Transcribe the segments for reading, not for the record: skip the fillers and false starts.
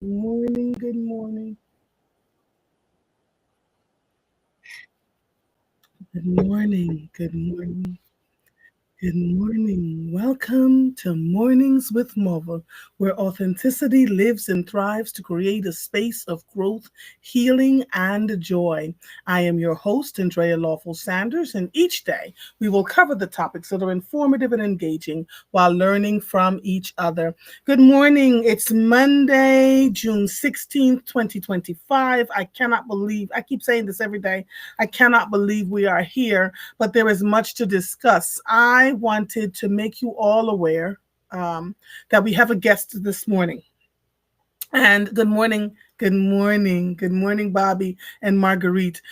Morning, good morning, good morning, good morning. Good morning. Welcome to Mornings with Mova, where authenticity lives and thrives to create a space of growth, healing, and joy. I am your host, Andrea Lawful Sanders, and each day we will cover the topics that are informative and engaging while learning from each other. Good morning. It's Monday, June 16th, 2025. I cannot believe, I keep saying this every day, I cannot believe we are here, but there is much to discuss. I wanted to make you all aware that we have a guest this morning. And good morning, Bobby and Marguerite.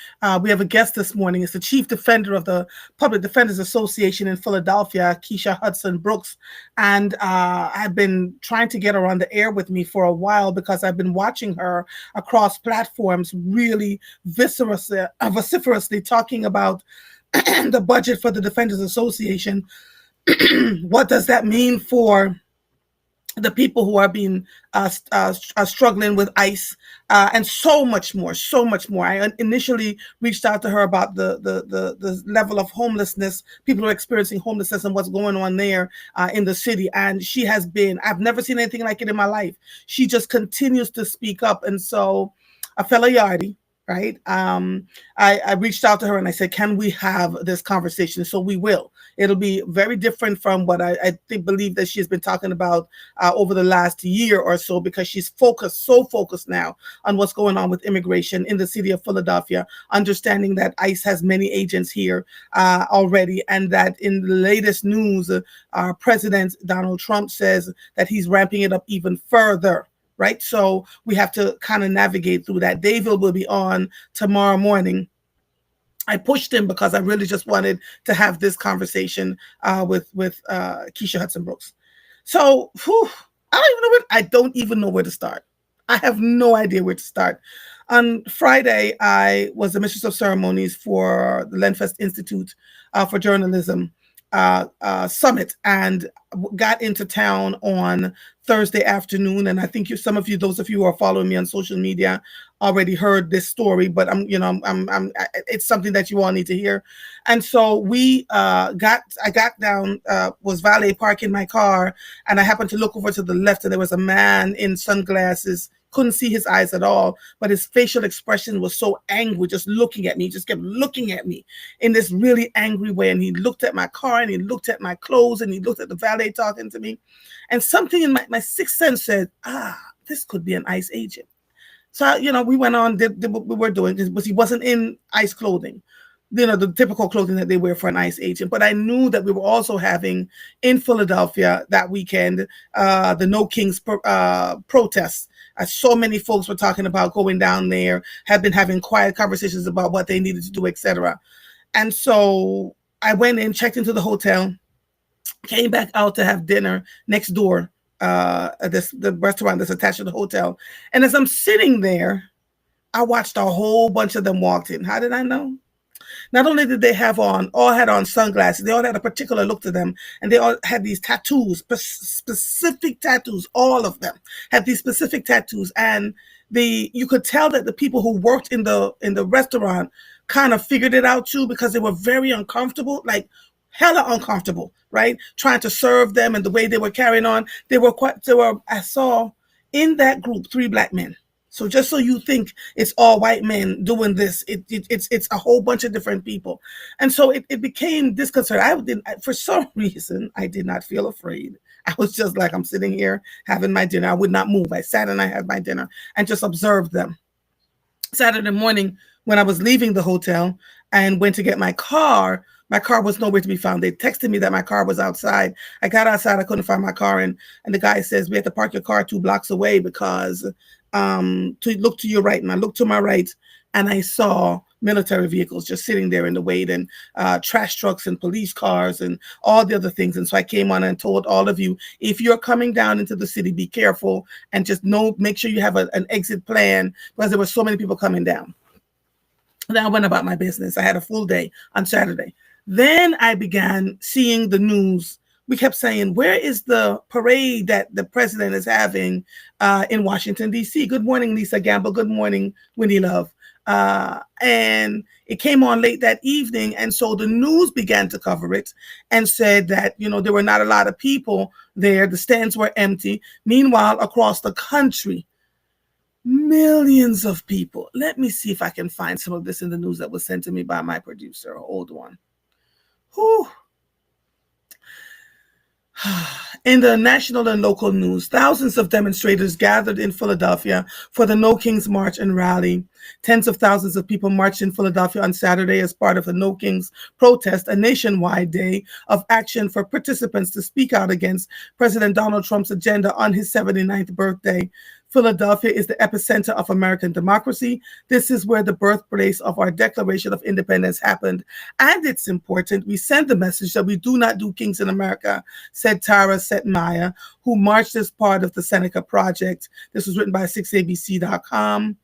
We have a guest this morning. It's the chief defender of the Public Defenders Association in Philadelphia, Keisha Hudson Brooks. And I've been trying to get her on the air with me for a while because I've been watching her across platforms really vociferously talking about the budget for the Defenders Association. What does that mean for the people who are being struggling with ICE, and so much more, so much more. I initially reached out to her about the level of homelessness, people who are experiencing homelessness and what's going on there in the city. And she has been, I've never seen anything like it in my life. She just continues to speak up. And so a fellow Yardie, right? I reached out to her and I said, can we have this conversation? So we will. It'll be very different from what I think believe that she's been talking about over the last year or so, because she's so focused now on what's going on with immigration in the city of Philadelphia, understanding that ICE has many agents here already, and that in the latest news, President Donald Trump says that he's ramping it up even further. Right. So we have to kind of navigate through that. David will be on tomorrow morning. I pushed him because I really just wanted to have this conversation with Keisha Hudson Brooks. So I don't even know where to start. I have no idea where to start. On Friday, I was the mistress of ceremonies for the Lenfest Institute for Journalism summit, and got into town on Thursday afternoon. And I think some of you, those of you who are following me on social media, already heard this story, but it's something that you all need to hear. And so I got down, was valet parking my car, and I happened to look over to the left, and there was a man in sunglasses. Couldn't see his eyes at all, but his facial expression was so angry, just looking at me, just kept looking at me in this really angry way. And he looked at my car, and he looked at my clothes, and he looked at the valet talking to me. And something in my sixth sense said, this could be an ICE agent. So, we went on, did what we were doing, but he wasn't in ICE clothing, the typical clothing that they wear for an ICE agent. But I knew that we were also having in Philadelphia that weekend the No Kings protests. So many folks were talking about going down there, had been having quiet conversations about what they needed to do, etc. And so I went in, checked into the hotel, came back out to have dinner next door at the restaurant that's attached to the hotel. And as I'm sitting there, I watched a whole bunch of them walked in. How did I know? Not only did they all had on sunglasses, they all had a particular look to them, and they all had these tattoos, specific tattoos. All of them had these specific tattoos, and you could tell that the people who worked in the restaurant kind of figured it out too, because they were very uncomfortable, like hella uncomfortable, right? Trying to serve them, and the way they were carrying on, I saw in that group 3 black men. So just so you think it's all white men doing this, it's a whole bunch of different people. And so it became disconcerting. For some reason, I did not feel afraid. I was just like, I'm sitting here having my dinner. I would not move. I sat and I had my dinner and just observed them. Saturday morning, when I was leaving the hotel and went to get my car was nowhere to be found. They texted me that my car was outside. I got outside, I couldn't find my car, and the guy says, we have to park your car 2 blocks away because to look to your right. And I looked to my right, and I saw military vehicles just sitting there in the wait, and trash trucks and police cars and all the other things. And so I came on and told all of you, if you're coming down into the city, be careful and just make sure you have an exit plan, because there were so many people coming down. Then I went about my business. I had a full day on Saturday. Then I began seeing the news we kept saying, where is the parade that the president is having in Washington, D.C.? Good morning, Lisa Gamble. Good morning, Winnie Love. And it came on late that evening. And so the news began to cover it and said that, there were not a lot of people there. The stands were empty. Meanwhile, across the country, millions of people. Let me see if I can find some of this in the news that was sent to me by my producer, an old one. Whew. In the national and local news, thousands of demonstrators gathered in Philadelphia for the No Kings March and rally. Tens of thousands of people marched in Philadelphia on Saturday as part of the No Kings protest, a nationwide day of action for participants to speak out against President Donald Trump's agenda on his 79th birthday. Philadelphia is the epicenter of American democracy. This is where the birthplace of our Declaration of Independence happened. And it's important we send the message that we do not do kings in America, said Tara Setmaya, who marched as part of the Seneca Project. This was written by 6abc.com.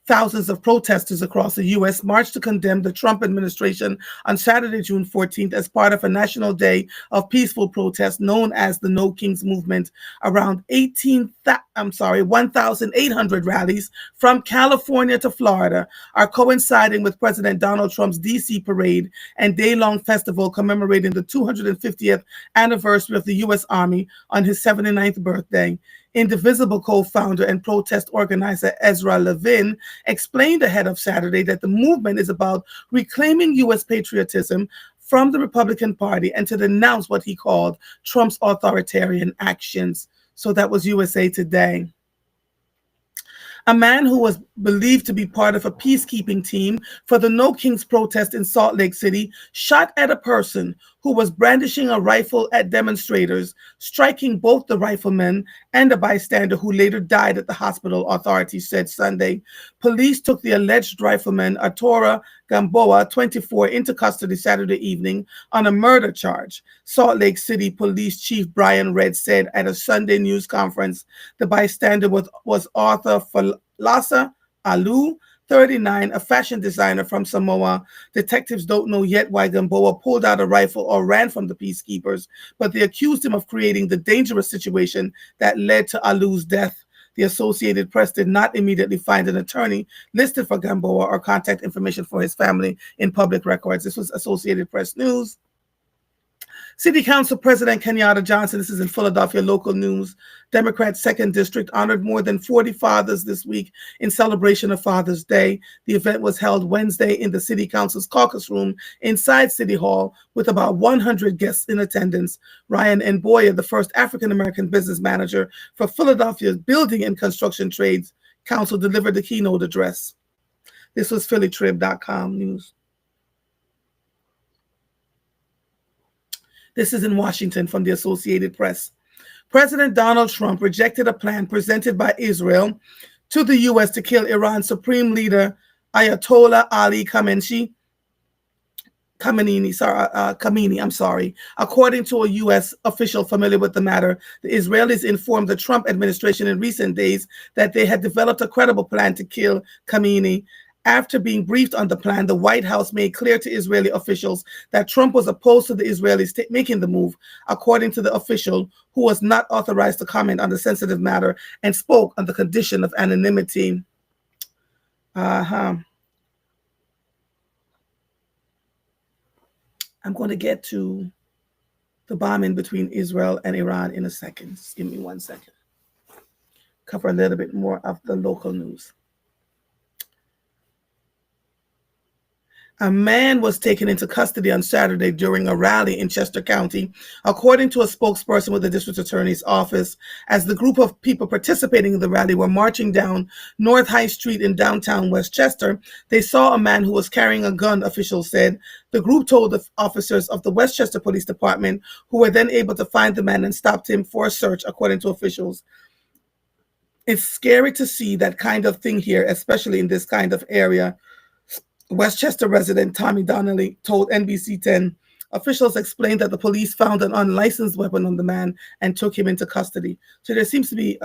Thousands of protesters across the U.S. marched to condemn the Trump administration on Saturday, June 14th, as part of a national day of peaceful protest known as the No Kings Movement. Around 1,800 rallies from California to Florida are coinciding with President Donald Trump's D.C. parade and day-long festival commemorating the 250th anniversary of the U.S. Army on his 79th birthday. Indivisible co-founder and protest organizer Ezra Levin explained ahead of Saturday that the movement is about reclaiming U.S. patriotism from the Republican Party and to denounce what he called Trump's authoritarian actions. So that was USA Today. A man who was believed to be part of a peacekeeping team for the No Kings protest in Salt Lake City shot at a person who was brandishing a rifle at demonstrators, striking both the rifleman and a bystander who later died at the hospital, authorities said Sunday. Police took the alleged rifleman, Atora Gamboa, 24, into custody Saturday evening on a murder charge. Salt Lake City Police Chief Brian Redd said at a Sunday news conference the bystander was Arthur Falasa Alu, 39, a fashion designer from Samoa. Detectives don't know yet why Gamboa pulled out a rifle or ran from the peacekeepers, but they accused him of creating the dangerous situation that led to Alu's death. The Associated Press did not immediately find an attorney listed for Gamboa or contact information for his family in public records. This was Associated Press News. City Council President Kenyatta Johnson, this is in Philadelphia local news, Democrats' 2nd District honored more than 40 fathers this week in celebration of Father's Day. The event was held Wednesday in the City Council's caucus room inside City Hall with about 100 guests in attendance. Ryan Nboya, the first African-American business manager for Philadelphia's Building and Construction Trades Council, delivered the keynote address. This was PhillyTrib.com news. This is in Washington from the Associated Press. President Donald Trump rejected a plan presented by Israel to the U.S. to kill Iran's Supreme Leader Ayatollah Ali Khamenei. According to a U.S. official familiar with the matter, the Israelis informed the Trump administration in recent days that they had developed a credible plan to kill Khamenei. After being briefed on the plan, the White House made clear to Israeli officials that Trump was opposed to the Israelis making the move, according to the official, who was not authorized to comment on the sensitive matter and spoke on the condition of anonymity. I'm going to get to the bombing between Israel and Iran in a second. Just give me 1 second. Cover a little bit more of the local news. A man was taken into custody on Saturday during a rally in Chester County, according to a spokesperson with the district attorney's office. As the group of people participating in the rally were marching down North High Street in downtown Westchester, they saw a man who was carrying a gun, officials said. The group told the officers of the Westchester Police Department, who were then able to find the man and stopped him for a search, according to officials. It's scary to see that kind of thing here, especially in this kind of area, Westchester resident Tommy Donnelly told NBC 10. Officials explained that the police found an unlicensed weapon on the man and took him into custody. So there seems to be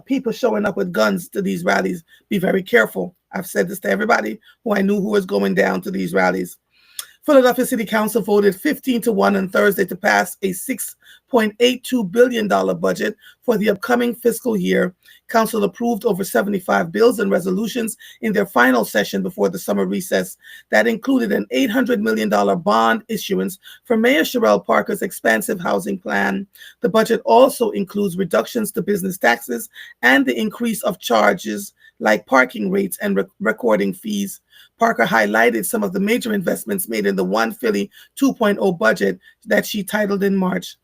people showing up with guns to these rallies. Be very careful. I've said this to everybody who I knew who was going down to these rallies. Philadelphia City Council voted 15-1 on Thursday to pass a $6.82 billion budget for the upcoming fiscal year. Council approved over 75 bills and resolutions in their final session before the summer recess. That included an $800 million bond issuance for Mayor Sherelle Parker's expansive housing plan. The budget also includes reductions to business taxes and the increase of charges like parking rates and recording fees. Parker highlighted some of the major investments made in the One Philly 2.0 budget that she titled in March.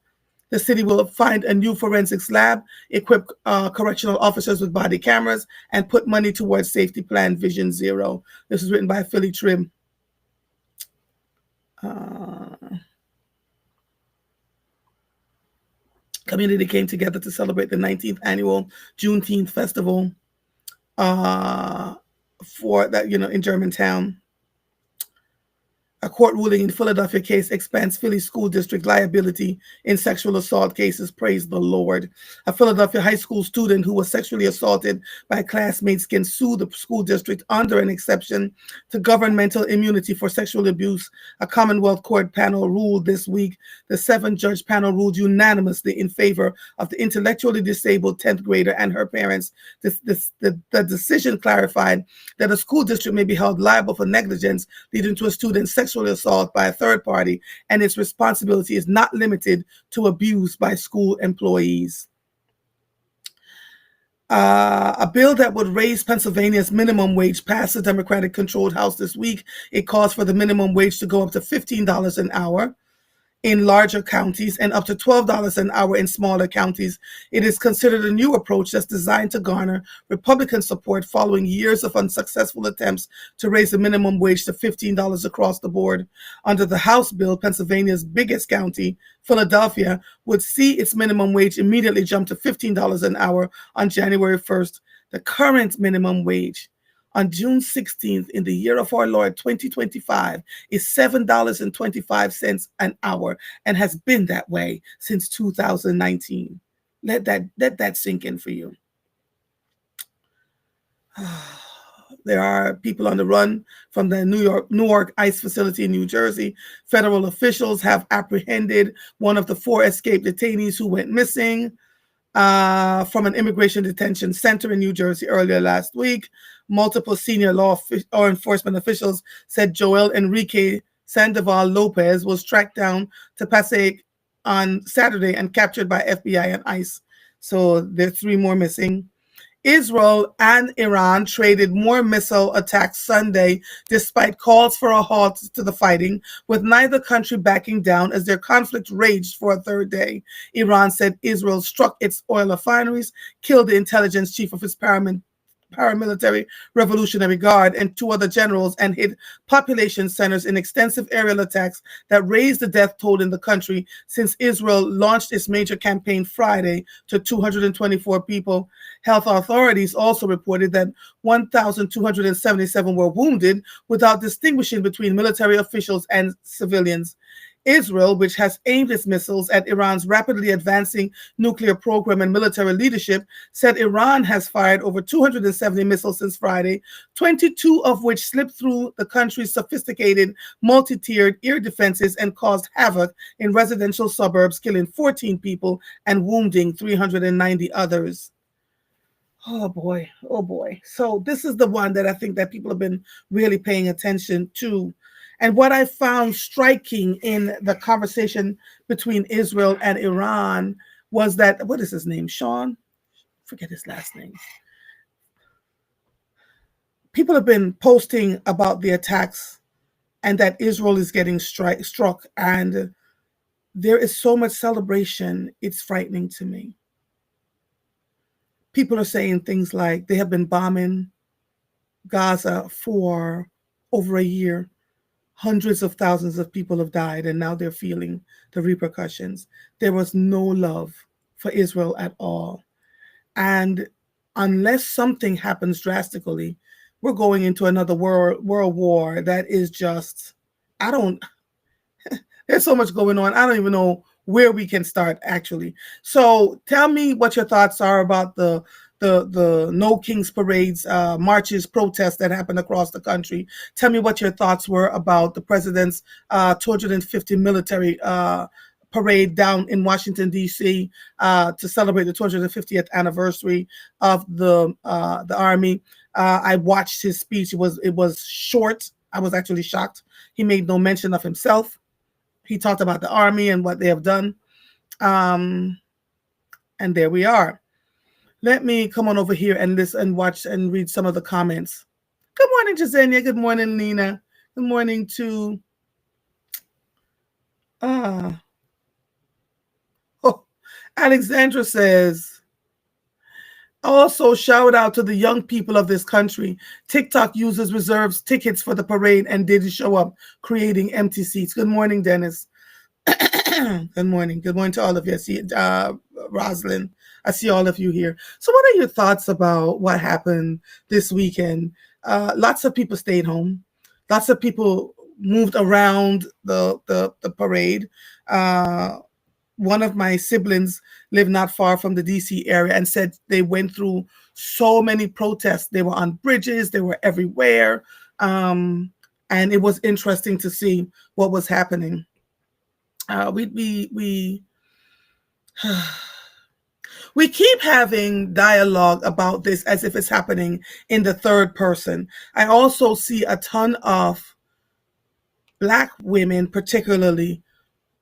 The city will find a new forensics lab, equip correctional officers with body cameras, and put money towards Safety Plan Vision Zero. This is written by Philly Trim. Community came together to celebrate the 19th annual Juneteenth festival for that, in Germantown. A court ruling in Philadelphia case expands Philly school district liability in sexual assault cases. Praise the Lord. A Philadelphia high school student who was sexually assaulted by classmates can sue the school district under an exception to governmental immunity for sexual abuse. A Commonwealth Court panel ruled this week. The 7-judge panel ruled unanimously in favor of the intellectually disabled 10th grader and her parents. The decision clarified that a school district may be held liable for negligence leading to a student's sexual assault by a third party, and its responsibility is not limited to abuse by school employees. A bill that would raise Pennsylvania's minimum wage passed the Democratic-controlled House this week. It calls for the minimum wage to go up to $15 an hour in larger counties and up to $12 an hour in smaller counties. It is considered a new approach that's designed to garner Republican support following years of unsuccessful attempts to raise the minimum wage to $15 across the board. Under the House bill, Pennsylvania's biggest county, Philadelphia, would see its minimum wage immediately jump to $15 an hour on January 1st. The current minimum wage on June 16th in the year of our Lord 2025 is $7.25 an hour and has been that way since 2019. Let that sink in for you. There are people on the run from the Newark ICE facility in New Jersey. Federal officials have apprehended one of the 4 escaped detainees who went missing from an immigration detention center in New Jersey earlier last week. Multiple senior law enforcement officials said Joel Enrique Sandoval Lopez was tracked down to Passaic on Saturday and captured by FBI and ICE. So there are 3 more missing. Israel and Iran traded more missile attacks Sunday, despite calls for a halt to the fighting, with neither country backing down as their conflict raged for a third day. Iran said Israel struck its oil refineries, killed the intelligence chief of its paramilitary Revolutionary Guard and 2 other generals, and hit population centers in extensive aerial attacks that raised the death toll in the country since Israel launched its major campaign Friday to 224 people. Health authorities also reported that 1,277 were wounded, without distinguishing between military officials and civilians. Israel, which has aimed its missiles at Iran's rapidly advancing nuclear program and military leadership, said Iran has fired over 270 missiles since Friday, 22 of which slipped through the country's sophisticated multi-tiered air defenses and caused havoc in residential suburbs, killing 14 people and wounding 390 others. Oh boy, oh boy. So this is the one that I think that people have been really paying attention to. And what I found striking in the conversation between Israel and Iran was that, what is his name? Sean? Forget his last name. People have been posting about the attacks and that Israel is getting struck. And there is so much celebration. It's frightening to me. People are saying things like they have been bombing Gaza for over a year. Hundreds of thousands of people have died, and now they're feeling the repercussions. There was no love for Israel at all. And unless something happens drastically, we're going into another world war that is just, there's so much going on. I don't even know where we can start, actually. So tell me what your thoughts are about the the No Kings parades, marches, protests that happened across the country. Tell me what your thoughts were about the president's 250 military parade down in Washington D.C. To celebrate the 250th anniversary of the Army. I watched his speech. It was short. I was actually shocked. He made no mention of himself. He talked about the Army and what they have done. Um, and there we are. Let me come on over here and listen and watch and read some of the comments. Good morning, Jasenia. Good morning, Nina. Good morning to oh, Alexandra says, also shout out to the young people of this country. TikTok users reserves tickets for the parade and didn't show up, creating empty seats. Good morning, Dennis. Good morning. Good morning to all of you. I see Rosalind. I see all of you here. So what are your thoughts about what happened this weekend? Lots of people stayed home. Lots of people moved around the parade. One of my siblings lived not far from the DC area and said they went through so many protests. They were on bridges. They were everywhere. And it was interesting to see what was happening. We we keep having dialogue about this as if it's happening in the third person. I also see a ton of Black women, particularly,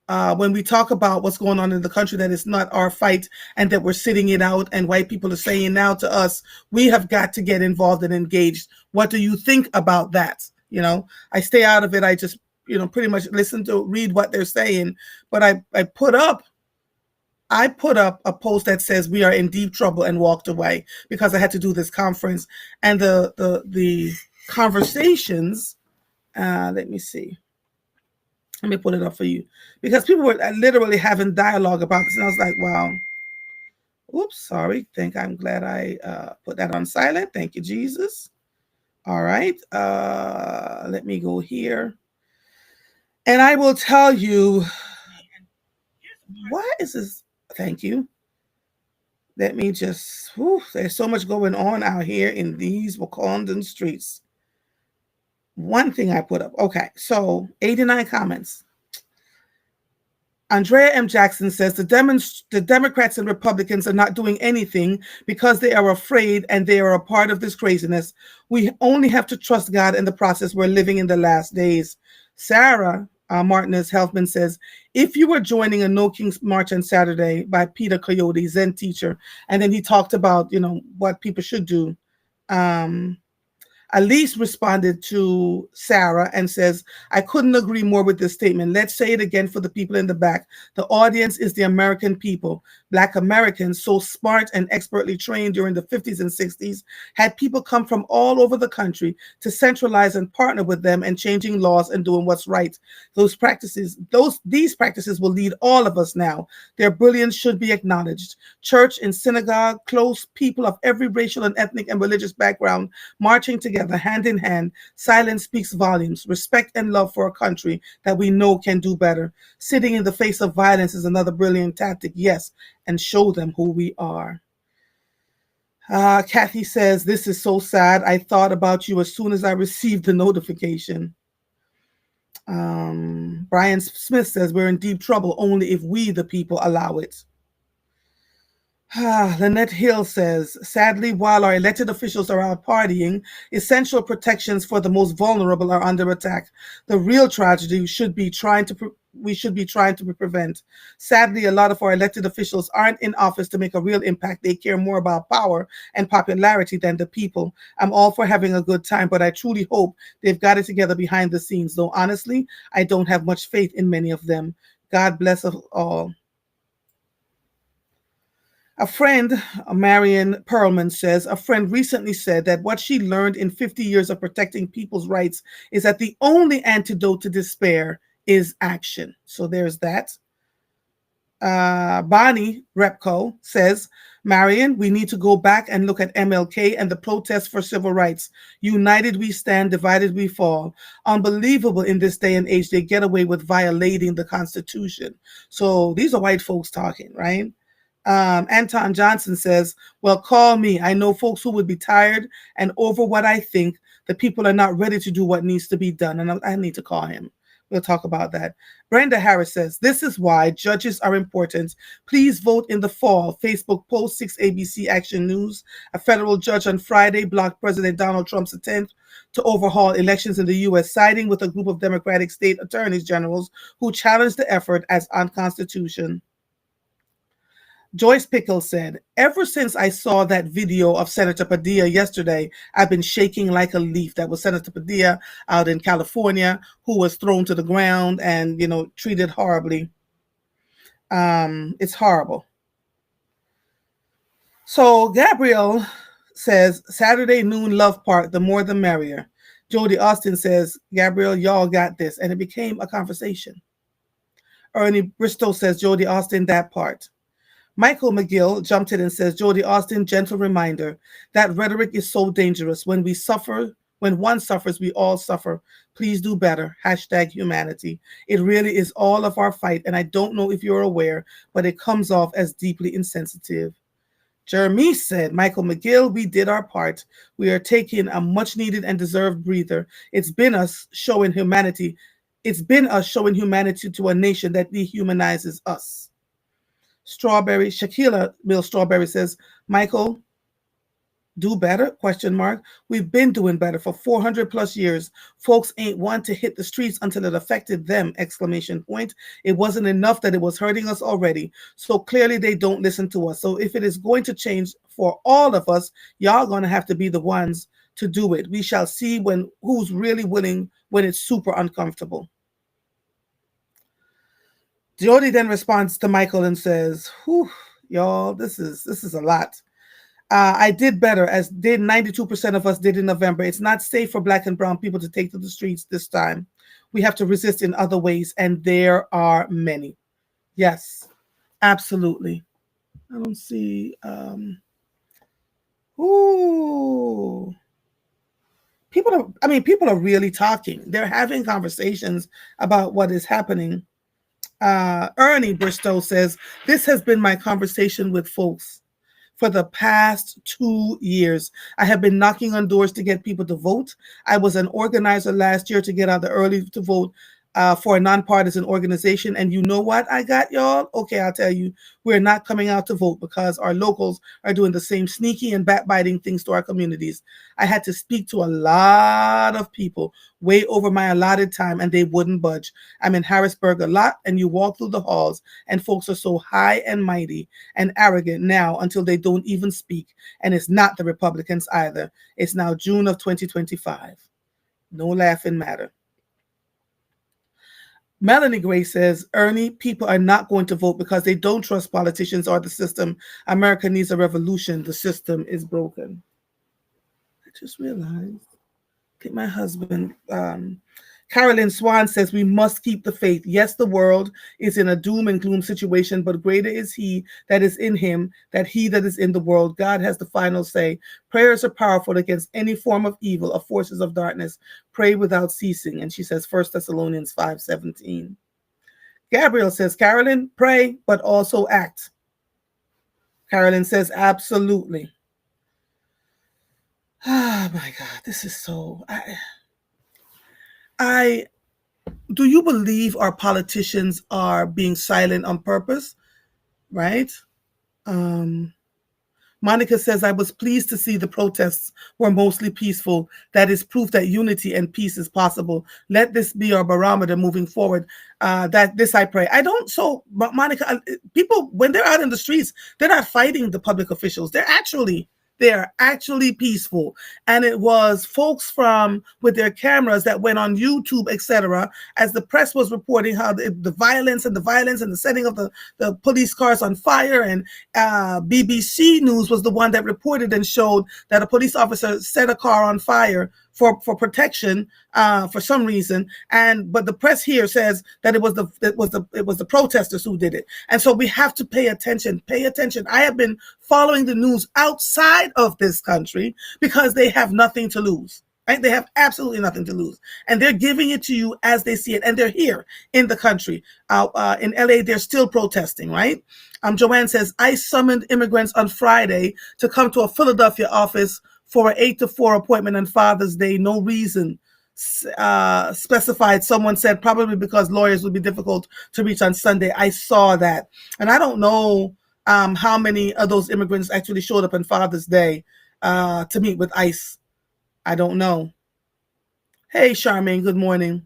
when we talk about what's going on in the country, that it's not our fight and that we're sitting it out, and white people are saying now to us, we have got to get involved and engaged. What do you think about that? I stay out of it. I just, pretty much read what they're saying. But I put up a post that says we are in deep trouble and walked away because I had to do this conference. And the conversations, let me see. Let me pull it up for you, because people were literally having dialogue about this. And I was like, wow. Oops, sorry. I'm glad I put that on silent. Thank you, Jesus. All right. Let me go here. And I will tell you, what is this? Thank you. Let me just, there's so much going on out here in these Wakandan streets. One thing I put up. Okay, so 89 comments. Andrea M. Jackson says the Democrats and Republicans are not doing anything because they are afraid and they are a part of this craziness. We only have to trust God in the process. We're living in the last days. Sarah Martinez Helfman says, if you were joining a No Kings March on Saturday by Peter Coyote, Zen teacher, and then he talked about, what people should do. Elise responded to Sarah and says, I couldn't agree more with this statement. Let's say it again for the people in the back. The audience is the American people. Black Americans, so smart and expertly trained during the 50s and 60s, had people come from all over the country to centralize and partner with them in changing laws and doing what's right. These practices will lead all of us now. Their brilliance should be acknowledged. Church and synagogue, close people of every racial and ethnic and religious background, marching together hand in hand. Silence speaks volumes. Respect and love for a country that we know can do better. Sitting in the face of violence is another brilliant tactic, yes, and show them who we are. Kathy says, this is so sad. I thought about you as soon as I received the notification. Brian Smith says, we're in deep trouble only if we, the people, allow it. Lynette Hill says, sadly, while our elected officials are out partying, essential protections for the most vulnerable are under attack. The real tragedy we should be trying to prevent. Sadly, a lot of our elected officials aren't in office to make a real impact. They care more about power and popularity than the people. I'm all for having a good time, but I truly hope they've got it together behind the scenes, though honestly, I don't have much faith in many of them. God bless us all. A friend, Marion Perlman says, a friend recently said that what she learned in 50 years of protecting people's rights is that the only antidote to despair is action. So there's that. Bonnie Repko says, Marion, we need to go back and look at MLK and the protests for civil rights. United we stand, divided we fall. Unbelievable in this day and age, they get away with violating the Constitution. So these are white folks talking, right? Anton Johnson says, well, call me. I know folks who would be tired and over what I think. The people are not ready to do what needs to be done. And I need to call him. We'll talk about that. Brenda Harris says, this is why judges are important. Please vote in the fall. Facebook post 6 ABC Action News. A federal judge on Friday blocked President Donald Trump's attempt to overhaul elections in the U.S., siding with a group of Democratic state attorneys generals who challenged the effort as unconstitutional. Joyce Pickles said, ever since I saw that video of Senator Padilla yesterday, I've been shaking like a leaf. That was Senator Padilla out in California, who was thrown to the ground and, treated horribly. It's horrible. So Gabriel says, Saturday noon love park, the more the merrier. Jody Austin says, Gabriel, y'all got this. And it became a conversation. Ernie Bristow says, Jody Austin, that part. Michael McGill jumped in and says, Jody Austin, gentle reminder, that rhetoric is so dangerous. When one suffers, we all suffer. Please do better. #humanity. It really is all of our fight. And I don't know if you're aware, but it comes off as deeply insensitive. Jeremy said, Michael McGill, we did our part. We are taking a much needed and deserved breather. It's been us showing humanity. It's been us showing humanity to a nation that dehumanizes us. Shaquila Bill Strawberry says, Michael, do better? ? We've been doing better for 400 plus years. Folks ain't want to hit the streets until it affected them! ! It wasn't enough that it was hurting us already. So clearly they don't listen to us. So if it is going to change for all of us, y'all gonna have to be the ones to do it. We shall see who's really willing when it's super uncomfortable. Jody then responds to Michael and says, whew, y'all, this is a lot. I did better, as did 92% of us did in November. It's not safe for Black and brown people to take to the streets this time. We have to resist in other ways, and there are many. Yes, absolutely. I don't see... People are really talking. They're having conversations about what is happening. Ernie Bristow says, this has been my conversation with folks for the past 2 years. I have been knocking on doors to get people to vote. I was an organizer last year to get out the early to vote for a nonpartisan organization. And you know what I got, y'all? Okay, I'll tell you, we're not coming out to vote because our locals are doing the same sneaky and backbiting things to our communities. I had to speak to a lot of people way over my allotted time, and they wouldn't budge. I'm in Harrisburg a lot, and you walk through the halls, and folks are so high and mighty and arrogant now until they don't even speak. And it's not the Republicans either. It's now June of 2025. No laughing matter. Melanie Gray says, Ernie, people are not going to vote because they don't trust politicians or the system. America needs a revolution. The system is broken. I just realized. Get my husband. Carolyn Swan says, we must keep the faith. Yes, the world is in a doom and gloom situation, but greater is he that is in him, that he that is in the world. God has the final say. Prayers are powerful against any form of evil, of forces of darkness. Pray without ceasing. And she says, 1 Thessalonians 5:17. Gabriel says, Carolyn, pray, but also act. Carolyn says, absolutely. Oh my God, this is so... do you believe our politicians are being silent on purpose? Right? Monica says, I was pleased to see the protests were mostly peaceful. That is proof that unity and peace is possible. Let this be our barometer moving forward. This I pray. Monica, people, when they're out in the streets, they're not fighting the public officials. They're actually peaceful. And it was folks with their cameras that went on YouTube, etc., as the press was reporting how the violence and the setting of the police cars on fire. And BBC News was the one that reported and showed that a police officer set a car on fire for protection for some reason, but the press here says that it was the protesters who did it. And so we have to pay attention. I have been following the news outside of this country because they have nothing to lose. Right? They have absolutely nothing to lose. And they're giving it to you as they see it. And they're here in the country. In LA, they're still protesting, right? Joanne says, I summoned immigrants on Friday to come to a Philadelphia office for an 8 to 4 appointment on Father's Day. No reason specified. Someone said probably because lawyers would be difficult to reach on Sunday. I saw that. And I don't know how many of those immigrants actually showed up on Father's Day to meet with ICE. I don't know. Hey, Charmaine, good morning.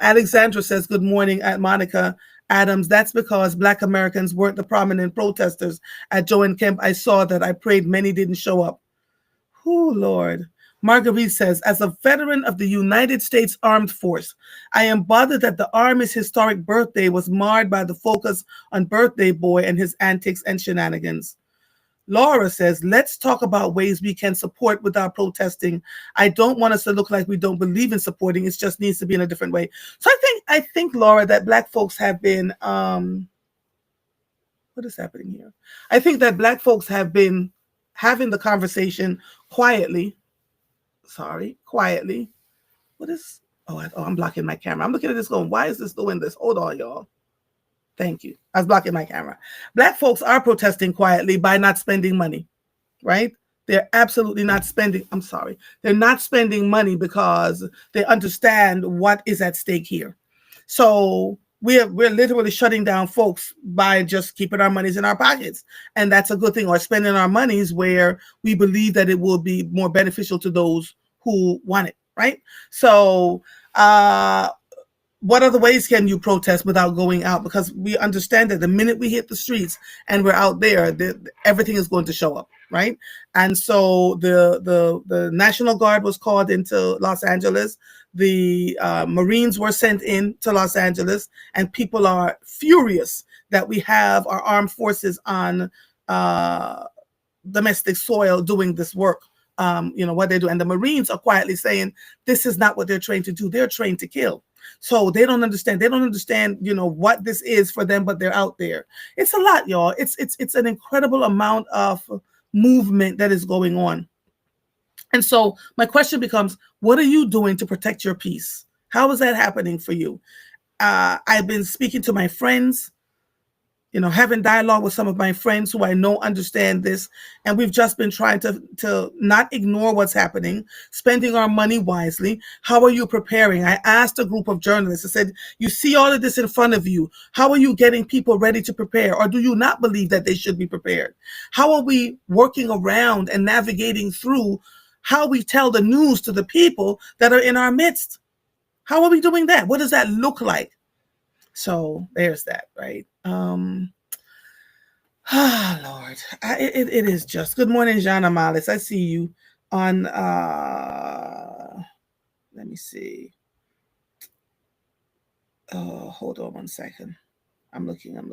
Alexandra says, good morning at Monica Adams. That's because Black Americans weren't the prominent protesters at Joe and Kemp. I saw that. I prayed many didn't show up. Oh, Lord. Marguerite says, as a veteran of the United States Armed Force, I am bothered that the Army's historic birthday was marred by the focus on Birthday Boy and his antics and shenanigans. Laura says, let's talk about ways we can support without protesting. I don't want us to look like we don't believe in supporting. It just needs to be in a different way. So I think, Laura, that Black folks have been, what is happening here? I think that Black folks have been having the conversation quietly. Quietly. What is, I'm blocking my camera. I'm looking at this going, why is this doing this? Hold on, y'all. Thank you. I was blocking my camera. Black folks are protesting quietly by not spending money, right? They're absolutely not spending. I'm sorry. They're not spending money because they understand what is at stake here. So we're literally shutting down folks by just keeping our monies in our pockets. And that's a good thing. Or spending our monies where we believe that it will be more beneficial to those who want it, right? So, what other ways can you protest without going out? Because we understand that the minute we hit the streets and we're out there, everything is going to show up, right? And so the National Guard was called into Los Angeles. The Marines were sent in to Los Angeles, and people are furious that we have our armed forces on domestic soil doing this work. What they do. And the Marines are quietly saying, this is not what they're trained to do. They're trained to kill. So they don't understand. They don't understand, what this is for them, but they're out there. It's a lot, y'all. It's an incredible amount of movement that is going on. And so my question becomes, what are you doing to protect your peace? How is that happening for you? I've been speaking to my friends, having dialogue with some of my friends who I know understand this. And we've just been trying to not ignore what's happening, spending our money wisely. How are you preparing? I asked a group of journalists, I said, you see all of this in front of you. How are you getting people ready to prepare? Or do you not believe that they should be prepared? How are we working around and navigating through how we tell the news to the people that are in our midst? How are we doing that? What does that look like? So there's that, right? Lord, it is just. Good morning, Jean Amalis. I see you on, let me see. Oh, hold on one second. I'm looking. And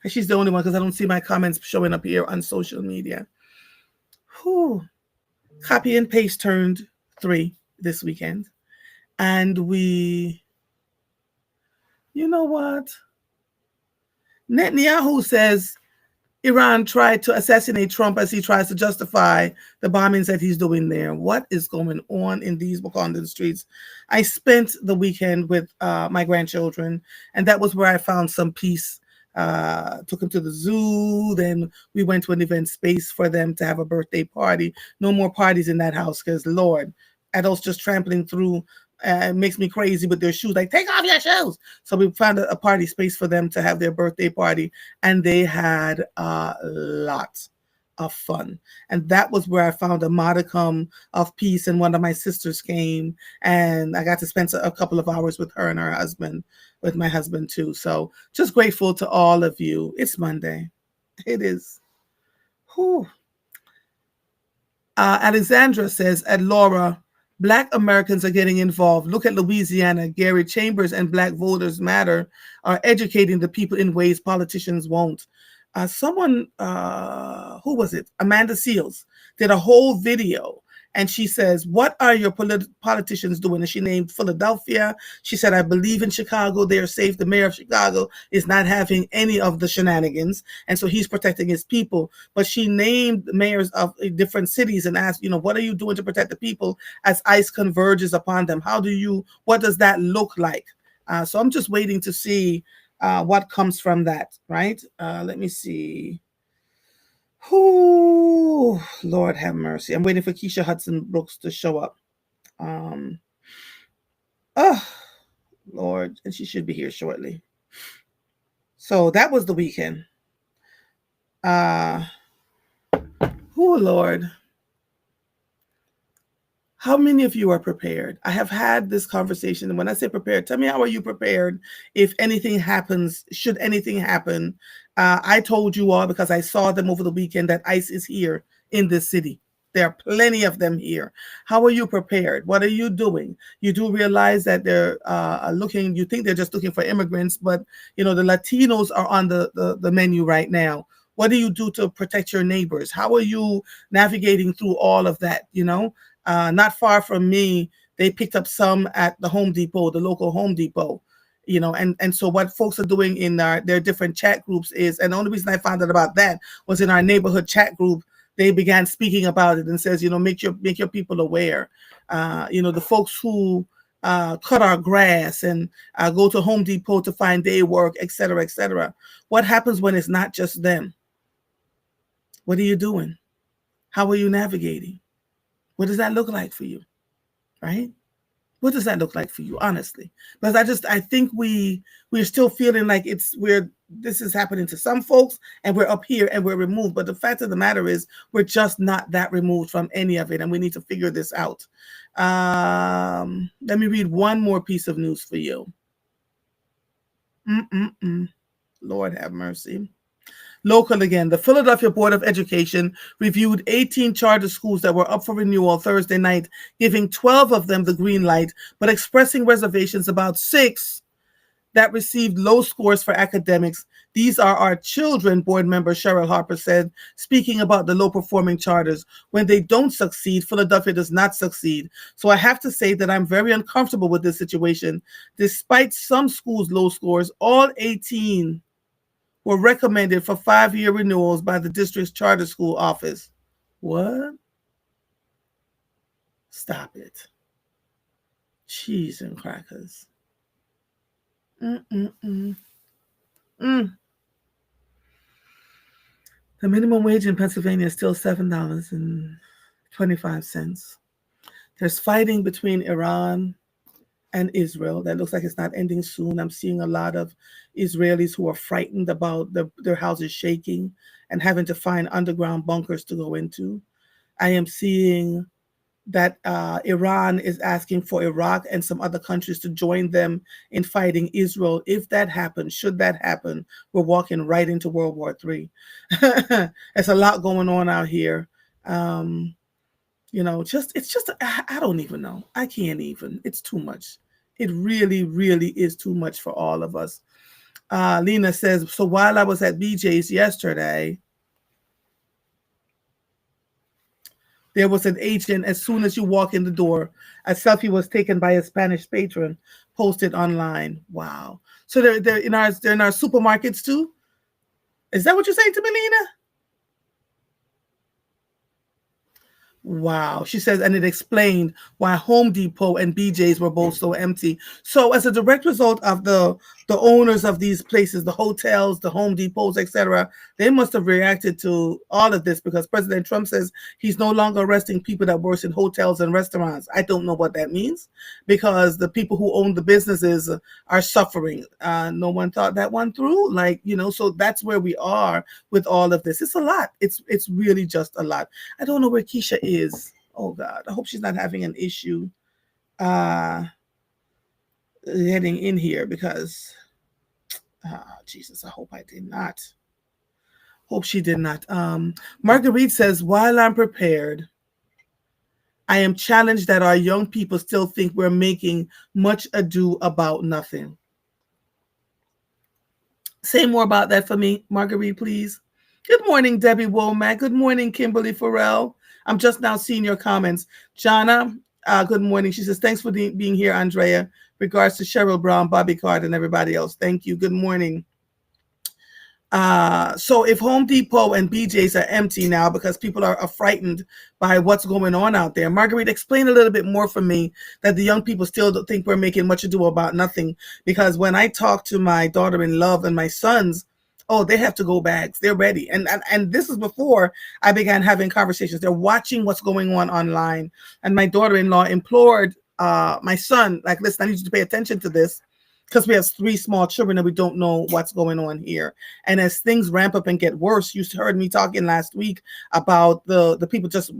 she's the only one because I don't see my comments showing up here on social media. Whew. Copy and paste turned 3 this weekend. And you know what? Netanyahu says Iran tried to assassinate Trump as he tries to justify the bombings that he's doing there. What is going on in these Wakandan streets? I spent the weekend with my grandchildren, and that was where I found some peace. Took them to the zoo. Then we went to an event space for them to have a birthday party. No more parties in that house because, Lord, adults just trampling through makes me crazy with their shoes. Like, take off your shoes. So we found a party space for them to have their birthday party, and they had a lot of fun. And that was where I found a modicum of peace. And one of my sisters came, and I got to spend a couple of hours with her and her husband, with my husband too. So just grateful to all of you. It's Monday. It is. Whew. Alexandra says, at Laura, Black Americans are getting involved. Look at Louisiana. Gary Chambers and Black Voters Matter are educating the people in ways politicians won't. Someone, who was it? Amanda Seals did a whole video, And she says, what are your politicians doing? And she named Philadelphia. She said, I believe in Chicago. They are safe. The mayor of Chicago is not having any of the shenanigans. And so he's protecting his people. But she named mayors of different cities and asked, what are you doing to protect the people as ICE converges upon them? What does that look like? So I'm just waiting to see what comes from that, right? Let me see. Whoo, Lord have mercy. I'm waiting for Keisha Hudson Brooks to show up. Um, oh, Lord, and she should be here shortly. So that was the weekend. Whoo, Lord. How many of you are prepared? I have had this conversation. And when I say prepared, tell me, how are you prepared if anything happens, should anything happen? I told you all, because I saw them over the weekend, that ICE is here in this city. There are plenty of them here. How are you prepared? What are you doing? You do realize that they're looking, you think they're just looking for immigrants, but the Latinos are on the menu right now. What do you do to protect your neighbors? How are you navigating through all of that? Not far from me, they picked up some at the Home Depot, the local Home Depot. And so what folks are doing in their different chat groups is, and the only reason I found out about that was in our neighborhood chat group, they began speaking about it and says, make your people aware. The folks who cut our grass and go to Home Depot to find day work, et cetera, et cetera. What happens when it's not just them? What are you doing? How are you navigating? What does that look like for you? Right? What does that look like for you, honestly? Because I think we're still feeling like this is happening to some folks and we're up here and we're removed. But the fact of the matter is we're just not that removed from any of it, and we need to figure this out. Let me read one more piece of news for you. Lord have mercy. Local again. The Philadelphia Board of Education reviewed 18 charter schools that were up for renewal Thursday night, giving 12 of them the green light, but expressing reservations about 6 that received low scores for academics. These are our children, board member Cheryl Harper said, speaking about the low-performing charters. When they don't succeed, Philadelphia does not succeed. So I have to say that I'm very uncomfortable with this situation. Despite some schools' low scores, all 18 were recommended for 5-year renewals by the district's charter school office. What? Stop it. Cheese and crackers. The minimum wage in Pennsylvania is still $7.25. There's fighting between Iran and Israel that looks like it's not ending soon. I'm seeing a lot of Israelis who are frightened about their houses shaking and having to find underground bunkers to go into. I am seeing that Iran is asking for Iraq and some other countries to join them in fighting Israel. If that happens, should that happen, we're walking right into World War III. There's a lot going on out here. I don't even know. I can't even. It's too much. It really, really is too much for all of us. Lena says, so while I was at BJ's yesterday, there was an agent. As soon as you walk in the door, a selfie was taken by a Spanish patron, posted online. Wow. So they're in our supermarkets too? Is that what you're saying to me, Lena? Wow. She says, and it explained why Home Depot and BJ's were both so empty. So as a direct result of the owners of these places, the hotels, the Home Depots, etc., they must have reacted to all of this, because President Trump says he's no longer arresting people that work in hotels and restaurants. I don't know what that means, because the people who own the businesses are suffering. No one thought that one through. So that's where we are with all of this. It's a lot. It's really just a lot. I don't know where Keisha is. Oh God, I hope she's not having an issue getting in here, because Jesus, I hope I did not. Hope she did not. Marguerite says, while I'm prepared, I am challenged that our young people still think we're making much ado about nothing. Say more about that for me, Marguerite, please. Good morning, Debbie Womack. Good morning, Kimberly Farrell. I'm just now seeing your comments. Jana, good morning. She says, thanks for being here, Andrea. Regards to Cheryl Brown, Bobby Card, and everybody else. Thank you. Good morning. So if Home Depot and BJ's are empty now because people are frightened by what's going on out there, Marguerite, explain a little bit more for me that the young people still don't think we're making much ado about nothing. Because when I talk to my daughter in love and my sons, oh, they have to go bags. They're ready. And this is before I began having conversations. They're watching what's going on online. And my daughter-in-law implored my son, like, listen, I need you to pay attention to this because we have 3 small children and we don't know what's going on here. And as things ramp up and get worse, you heard me talking last week about the people just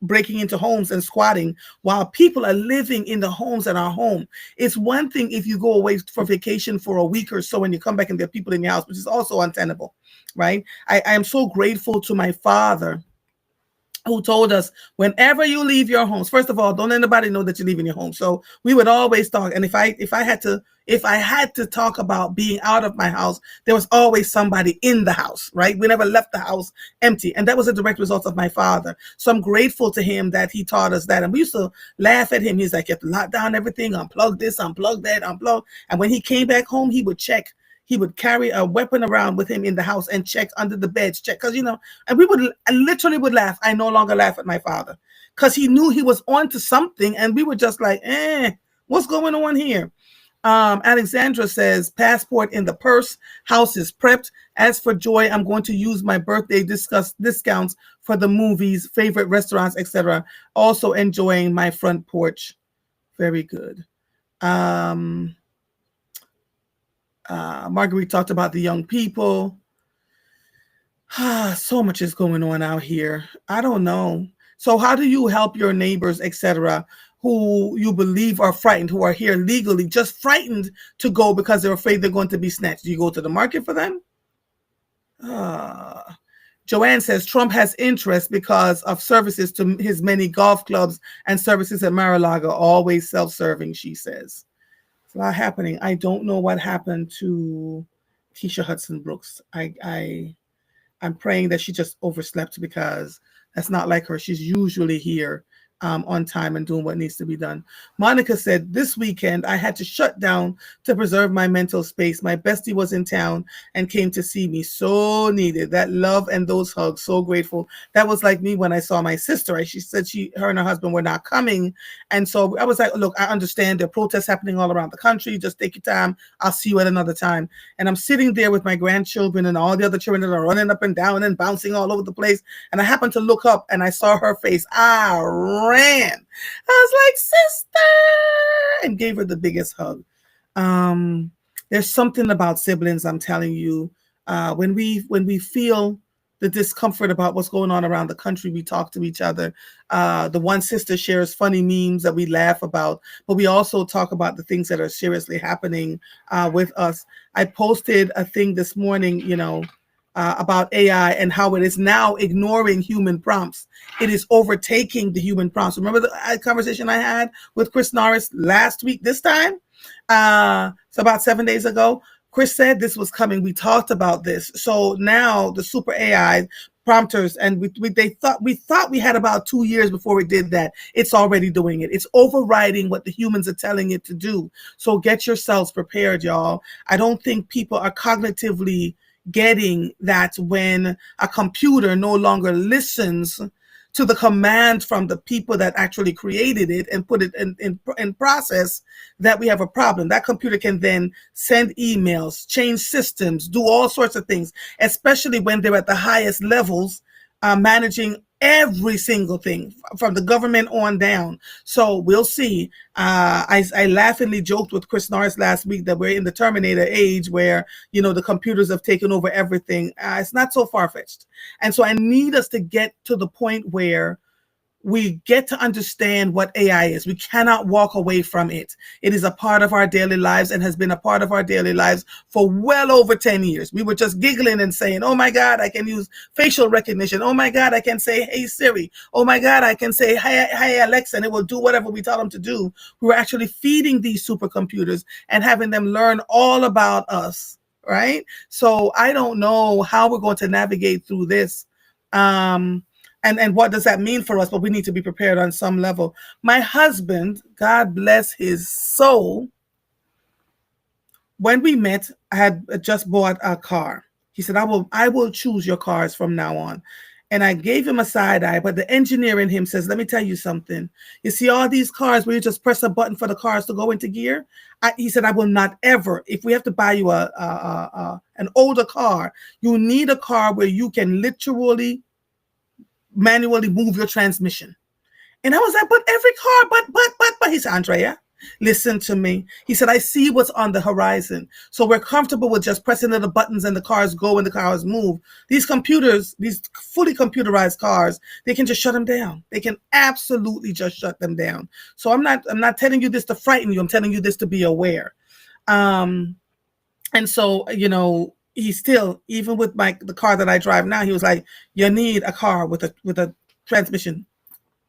breaking into homes and squatting while people are living in the homes that are home. It's one thing if you go away for vacation for a week or so and you come back and there are people in your house, which is also untenable, right? I am so grateful to my father who told us, whenever you leave your homes, first of all, don't let anybody know that you're leaving your home. So we would always talk. And if I had to talk about being out of my house, there was always somebody in the house, right? We never left the house empty. And that was a direct result of my father. So I'm grateful to him that he taught us that. And we used to laugh at him. He's like, you have to lock down everything, unplug this, unplug that, unplug. And when he came back home, he would check. He would carry a weapon around with him in the house and check under the beds, check, because, and I literally would laugh. I no longer laugh at my father because he knew he was on to something. And we were just like, what's going on here? Alexandra says, passport in the purse, house is prepped. As for Joy, I'm going to use my birthday discounts for the movies, favorite restaurants, etc. Also enjoying my front porch. Very good. Marguerite talked about the young people. So much is going on out here. I don't know. So how do you help your neighbors, etc., who you believe are frightened, who are here legally, just frightened to go because they're afraid they're going to be snatched? Do you go to the market for them? Joanne says Trump has interest because of services to his many golf clubs and services at Mar-a-Lago, always self-serving, she says. It's a lot happening. I don't know what happened to Keisha Hudson Brooks. I'm praying that she just overslept because that's not like her. She's usually here on time and doing what needs to be done. Monica said, this weekend I had to shut down to preserve my mental space. My bestie was in town and came to see me. So needed that love and those hugs. So grateful. That was like me when I saw my sister. She said her and her husband were not coming. And so I was like, look, I understand there are protests happening all around the country. Just take your time. I'll see you at another time. And I'm sitting there with my grandchildren and all the other children that are running up and down and bouncing all over the place. And I happened to look up and I saw her face. I ran. I was like, sister, and gave her the biggest hug. There's something about siblings, I'm telling you. When we feel the discomfort about what's going on around the country, we talk to each other. The one sister shares funny memes that we laugh about, but we also talk about the things that are seriously happening with us. I posted a thing this morning, about AI and how it is now ignoring human prompts. It is overtaking the human prompts. Remember the conversation I had with Chris Norris last week, this time? So about 7 days ago, Chris said this was coming. We talked about this. So now the super AI prompters, and we thought we had about 2 years before it did that. It's already doing it. It's overriding what the humans are telling it to do. So get yourselves prepared, y'all. I don't think people are cognitively getting that when a computer no longer listens to the command from the people that actually created it and put it in process, that we have a problem. That computer can then send emails, change systems, do all sorts of things, especially when they're at the highest levels, managing every single thing from the government on down. So we'll see. I laughingly joked with Chris Norris last week that we're in the Terminator age where, the computers have taken over everything. It's not so far-fetched. And so I need us to get to the point where we get to understand what AI is. We cannot walk away from it. It is a part of our daily lives and has been a part of our daily lives for well over 10 years. We were just giggling and saying, oh my God, I can use facial recognition. Oh my God, I can say, hey Siri. Oh my God, I can say, hey Alexa, and it will do whatever we tell them to do. We were actually feeding these supercomputers and having them learn all about us, right? So I don't know how we're going to navigate through this. And what does that mean for us? But we need to be prepared on some level. My husband, God bless his soul, when we met, I had just bought a car. He said, I will choose your cars from now on. And I gave him a side eye, but the engineer in him says, let me tell you something. You see all these cars where you just press a button for the cars to go into gear? He said, I will not ever, if we have to buy you an older car, you need a car where you can literally manually move your transmission. And I was like, but every car, but he said, Andrea, listen to me. He said, I see what's on the horizon. So we're comfortable with just pressing the buttons and the cars go and the cars move. These computers, these fully computerized cars, they can just shut them down. They can absolutely just shut them down. So I'm not telling you this to frighten you. I'm telling you this to be aware. And so, he still, even with the car that I drive now, he was like, you need a car with a transmission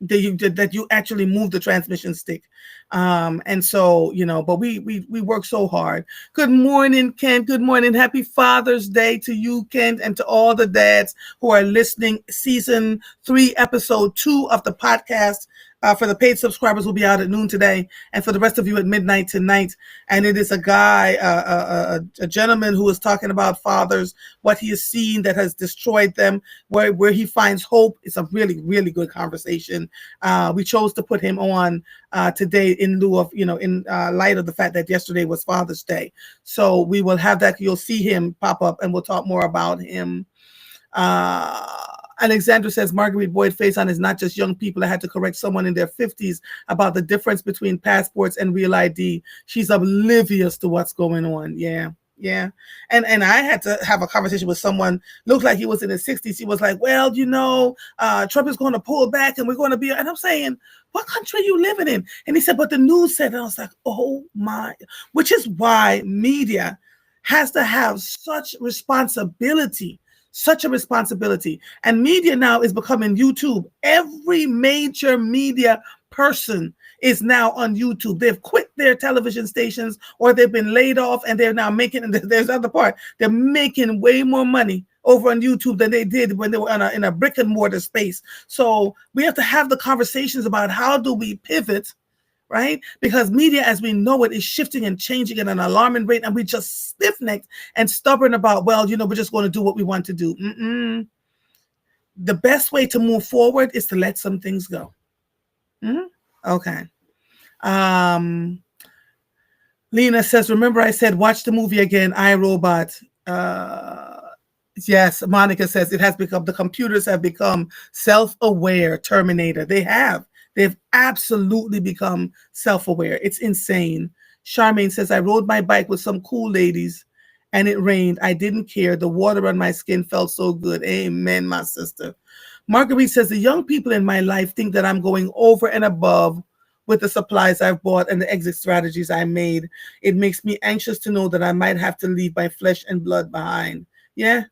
that you actually move the transmission stick. And so, but we work so hard. Good morning, Kent. Good morning. Happy Father's Day to you, Kent, and to all the dads who are listening. Season 3, episode 2 of the podcast. For the paid subscribers will be out at noon today, and for the rest of you at midnight tonight. And it is a guy, a gentleman who is talking about fathers, what he has seen that has destroyed them, where he finds hope. It's a really, really good conversation. We chose to put him on today in lieu of, in light of the fact that yesterday was Father's Day. So we will have that. You'll see him pop up, and we'll talk more about him. Alexandra says Marguerite Boyd Faison is not just young people. I had to correct someone in their 50s about the difference between passports and real ID. She's oblivious to what's going on. Yeah. And I had to have a conversation with someone, looked like he was in his 60s. He was like, well, Trump is going to pull back and we're going to be, and I'm saying, what country are you living in? And he said, but the news said, and I was like, oh my, which is why media has to have such a responsibility. And media now is becoming YouTube. Every major media person is now on YouTube. They've quit their television stations or they've been laid off, and they're now making, and there's the other part, they're making way more money over on YouTube than they did when they were in a brick and mortar space. So we have to have the conversations about how do we pivot, right? Because media as we know it is shifting and changing at an alarming rate, and we just stiff-necked and stubborn about, well, we're just going to do what we want to do. The best way to move forward is to let some things go. Okay. Lena says, remember I said, watch the movie again, I, Robot. Yes, Monica says the computers have become self-aware Terminator. They've absolutely become self-aware. It's insane. Charmaine says, I rode my bike with some cool ladies and it rained. I didn't care. The water on my skin felt so good. Amen, my sister. Marguerite says, the young people in my life think that I'm going over and above with the supplies I've bought and the exit strategies I made. It makes me anxious to know that I might have to leave my flesh and blood behind. Yeah.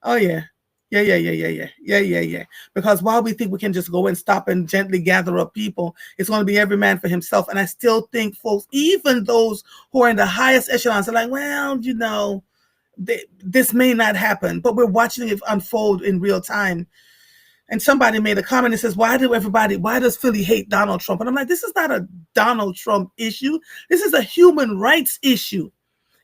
Oh, yeah. Yeah. Because while we think we can just go and stop and gently gather up people, it's going to be every man for himself. And I still think folks, even those who are in the highest echelons, are like, well, this may not happen, but we're watching it unfold in real time. And somebody made a comment that says, why does Philly hate Donald Trump? And I'm like, this is not a Donald Trump issue. This is a human rights issue.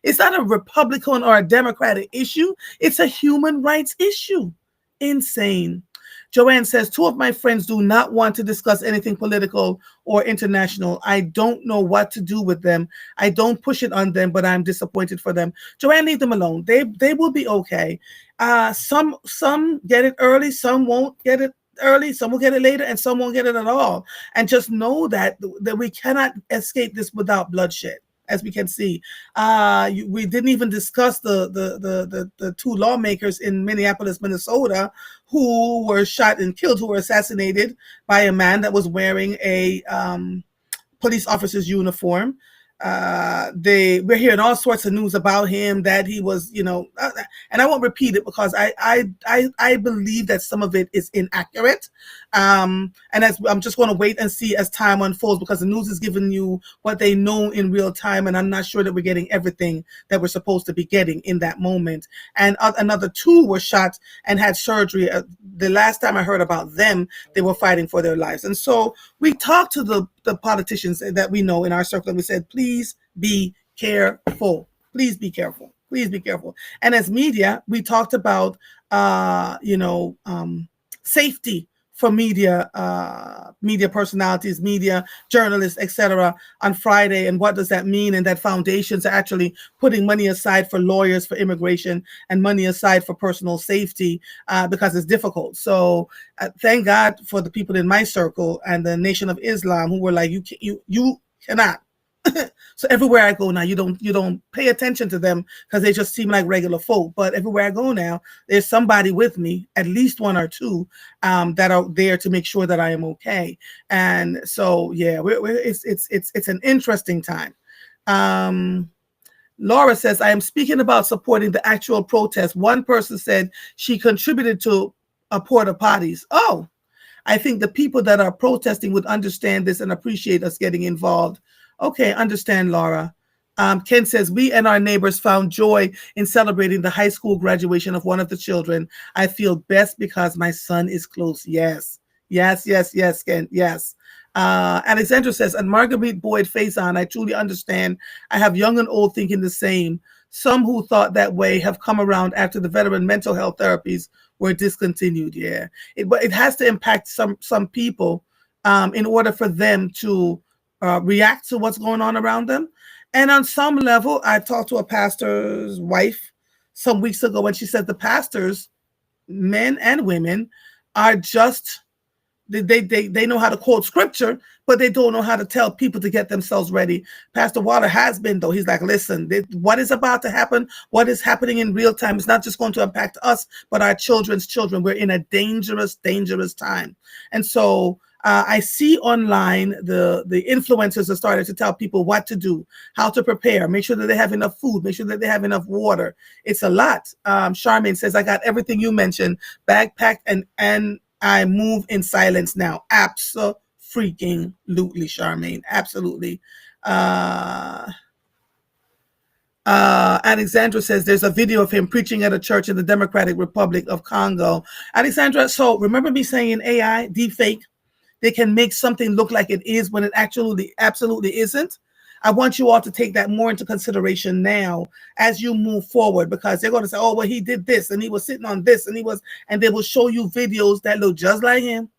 It's not a Republican or a Democratic issue. It's a human rights issue. Insane. Joanne says, 2 of my friends do not want to discuss anything political or international. I don't know what to do with them. I don't push it on them, but I'm disappointed for them. Joanne, leave them alone. They will be okay. Some get it early. Some won't get it early. Some will get it later, and some won't get it at all. And just know that we cannot escape this without bloodshed. As we can see, we didn't even discuss the 2 lawmakers in Minneapolis, Minnesota, who were shot and killed, who were assassinated by a man that was wearing a police officer's uniform. We're hearing all sorts of news about him, that he was, and I won't repeat it because I believe that some of it is inaccurate. And I'm just going to wait and see as time unfolds, because the news is giving you what they know in real time, and I'm not sure that we're getting everything that we're supposed to be getting in that moment. And another 2 were shot and had surgery. the last time I heard about them, they were fighting for their lives. And so we talked to the politicians that we know in our circle, and we said, please be careful. Please be careful. Please be careful. And as media, we talked about, safety for media personalities, media journalists, etc., on Friday, and what does that mean? And that foundations are actually putting money aside for lawyers for immigration and money aside for personal safety because it's difficult. So thank God for the people in my circle and the Nation of Islam who were like, you cannot. So everywhere I go now, you don't pay attention to them because they just seem like regular folk. But everywhere I go now, there's somebody with me, at least one or two, that are there to make sure that I am okay. And so, yeah, it's an interesting time. Laura says, I am speaking about supporting the actual protest. One person said she contributed to a porta potties. Oh, I think the people that are protesting would understand this and appreciate us getting involved. Okay, understand, Laura. Ken says, we and our neighbors found joy in celebrating the high school graduation of one of the children. I feel best because my son is close. Yes, Ken, yes. Alexandra says, and Marguerite Boyd Faison, I truly understand. I have young and old thinking the same. Some who thought that way have come around after the veteran mental health therapies were discontinued. Yeah, but it has to impact some people in order for them to react to what's going on around them. And on some level, I talked to a pastor's wife some weeks ago, and she said the pastors, men and women, are just they know how to quote scripture, but they don't know how to tell people to get themselves ready. Pastor Waller has been, though. He's like, listen, what is about to happen, what is happening in real time, is not just going to impact us, but our children's children. We're in a dangerous, dangerous time. And so I see online the influencers are starting to tell people what to do, how to prepare, make sure that they have enough food, make sure that they have enough water. It's a lot. Charmaine says, I got everything you mentioned, backpacked, and I move in silence now. Absolutely, Charmaine. Absolutely. Alexandra says there's a video of him preaching at a church in the Democratic Republic of Congo. Alexandra, so remember me saying AI, deepfake, they can make something look like it is when it actually absolutely isn't. I want you all to take that more into consideration now as you move forward, because they're going to say, oh, well, he did this and he was sitting on this and they will show you videos that look just like him,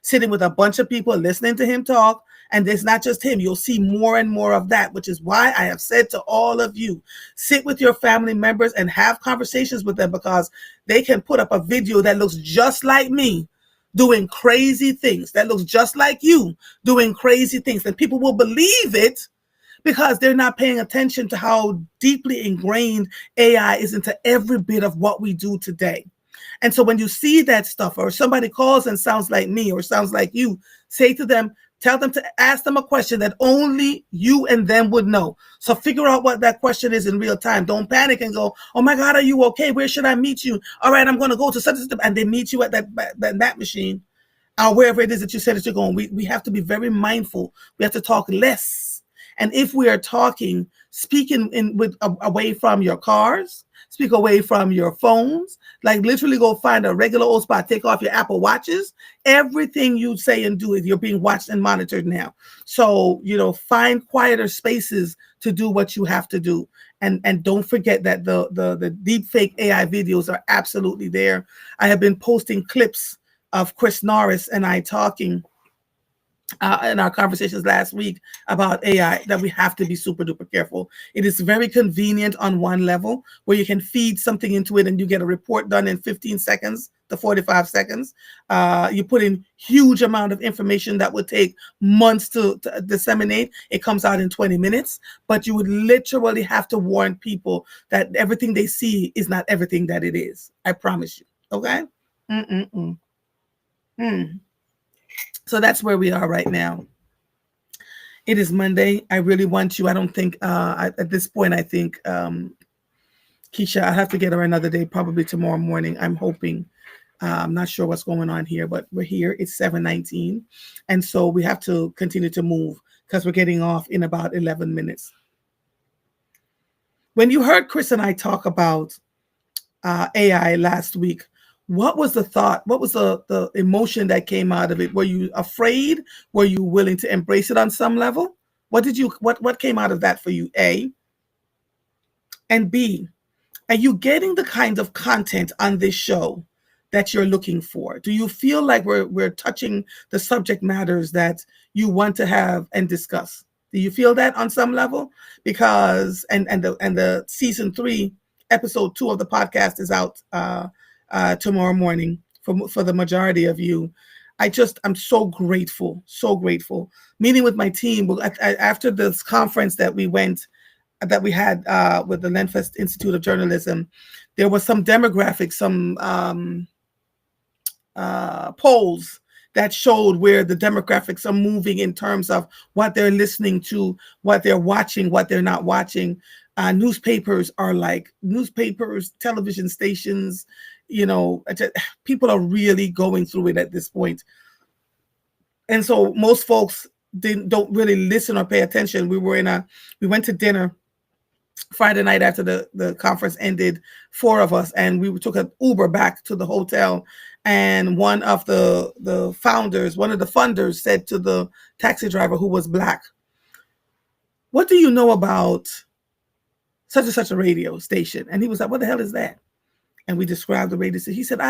sitting with a bunch of people listening to him talk. And it's not just him. You'll see more and more of that, which is why I have said to all of you, sit with your family members and have conversations with them, because they can put up a video that looks just like me doing crazy things, that looks just like you doing crazy things. And people will believe it because they're not paying attention to how deeply ingrained AI is into every bit of what we do today. And so when you see that stuff, or somebody calls and sounds like me or sounds like you, say to them, tell them to ask them a question that only you and them would know. So figure out what that question is in real time. Don't panic and go, oh my God, are you okay? Where should I meet you? All right, I'm going to go to such and such, and they meet you at that machine, or wherever it is that you said that you're going. We have to be very mindful. We have to talk less. And if we are talking, speaking away from your cars, speak away from your phones, like literally go find a regular old spot, take off your Apple Watches. Everything you say and do, you're being watched and monitored now. So, find quieter spaces to do what you have to do. And don't forget that the deep fake AI videos are absolutely there. I have been posting clips of Chris Norris and I talking in our conversations last week about AI, that we have to be super duper careful. It is very convenient on one level where you can feed something into it and you get a report done in 15 seconds to 45 seconds. You put in huge amount of information that would take months to disseminate. It comes out in 20 minutes, but you would literally have to warn people that everything they see is not everything that it is. I promise you. Okay? So that's where we are right now. It is Monday. I really want you. I don't think at this point, I think Keisha, I have to get her another day, probably tomorrow morning. I'm hoping. I'm not sure what's going on here, but we're here. It's 7:19. And so we have to continue to move because we're getting off in about 11 minutes. When you heard Chris and I talk about AI last week, What was the thought? What was the emotion that came out of it? Were you afraid? Were you willing to embrace it on some level? What came out of that for you? A. And B, are you getting the kind of content on this show that you're looking for? Do you feel like we're touching the subject matters that you want to have and discuss? Do you feel that on some level? Because and the season 3, episode 2 of the podcast is out tomorrow morning for the majority of you. I'm so grateful, so grateful. Meeting with my team after this conference that we had with the Lenfest Institute of Journalism, there was some demographics, some polls that showed where the demographics are moving in terms of what they're listening to, what they're watching, what they're not watching. Newspapers, television stations, people are really going through it at this point. And so most folks don't really listen or pay attention. We went to dinner Friday night after the conference ended, 4 of us, and we took an Uber back to the hotel. And one of the funders said to the taxi driver, who was Black, "What do you know about such and such a radio station?" And he was like, "What the hell is that?" And we described the radio station. He said,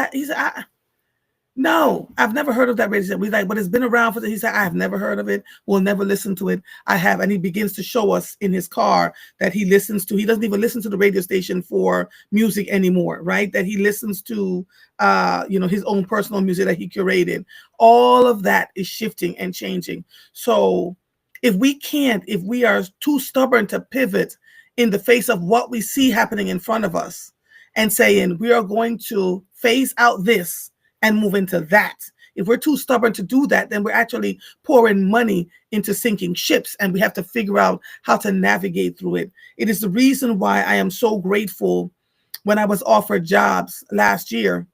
"No, I've never heard of that radio station." We like, "But it's been around for." He said, "I have never heard of it. We'll never listen to it." I have, and he begins to show us in his car that he listens to. He doesn't even listen to the radio station for music anymore, right? That he listens to, his own personal music that he curated. All of that is shifting and changing. So, if we are too stubborn to pivot in the face of what we see happening in front of us, and saying we are going to phase out this and move into that. If we're too stubborn to do that, then we're actually pouring money into sinking ships, and we have to figure out how to navigate through it. It is the reason why I am so grateful when I was offered jobs last year,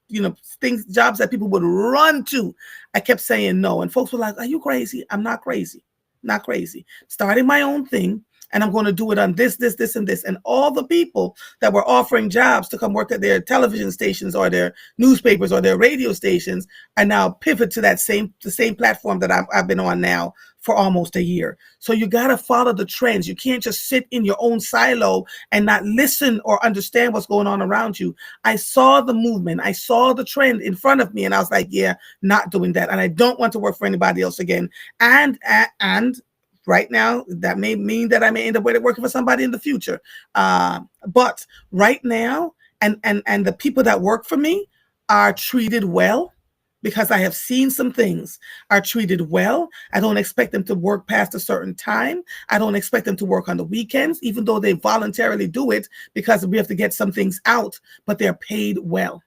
jobs that people would run to. I kept saying no, and folks were like, "Are you crazy?" I'm not crazy. Not crazy. Starting my own thing, and I'm going to do it on this, and this. And all the people that were offering jobs to come work at their television stations or their newspapers or their radio stations are now pivot to the same platform that I've been on now for almost a year. So you got to follow the trends. You can't just sit in your own silo and not listen or understand what's going on around you. I saw the movement. I saw the trend in front of me, and I was like, yeah, not doing that. And I don't want to work for anybody else again. And right now, that may mean that I may end up working for somebody in the future. But right now, and the people that work for me are treated well, because I have seen some things, are treated well. I don't expect them to work past a certain time. I don't expect them to work on the weekends, even though they voluntarily do it because we have to get some things out, but they're paid well.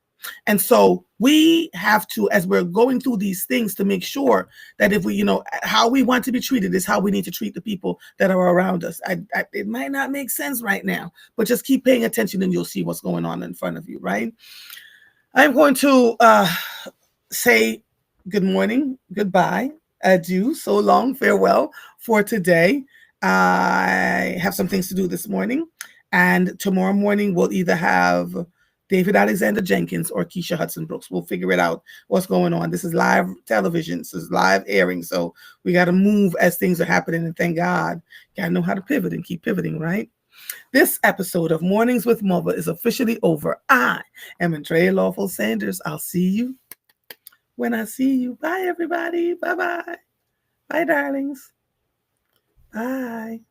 And so we have to, as we're going through these things, to make sure that if we, how we want to be treated is how we need to treat the people that are around us. It might not make sense right now, but just keep paying attention and you'll see what's going on in front of you, right? I'm going to say good morning, goodbye, adieu, so long, farewell for today. I have some things to do this morning, and tomorrow morning we'll either have David Alexander Jenkins or Keisha Hudson Brooks. We'll figure it out what's going on. This is live television. This is live airing. So we got to move as things are happening. And thank God, got to know how to pivot and keep pivoting, right? This episode of Mornings with Mother is officially over. I am Andrea Lawful Sanders. I'll see you when I see you. Bye, everybody. Bye-bye. Bye, darlings. Bye.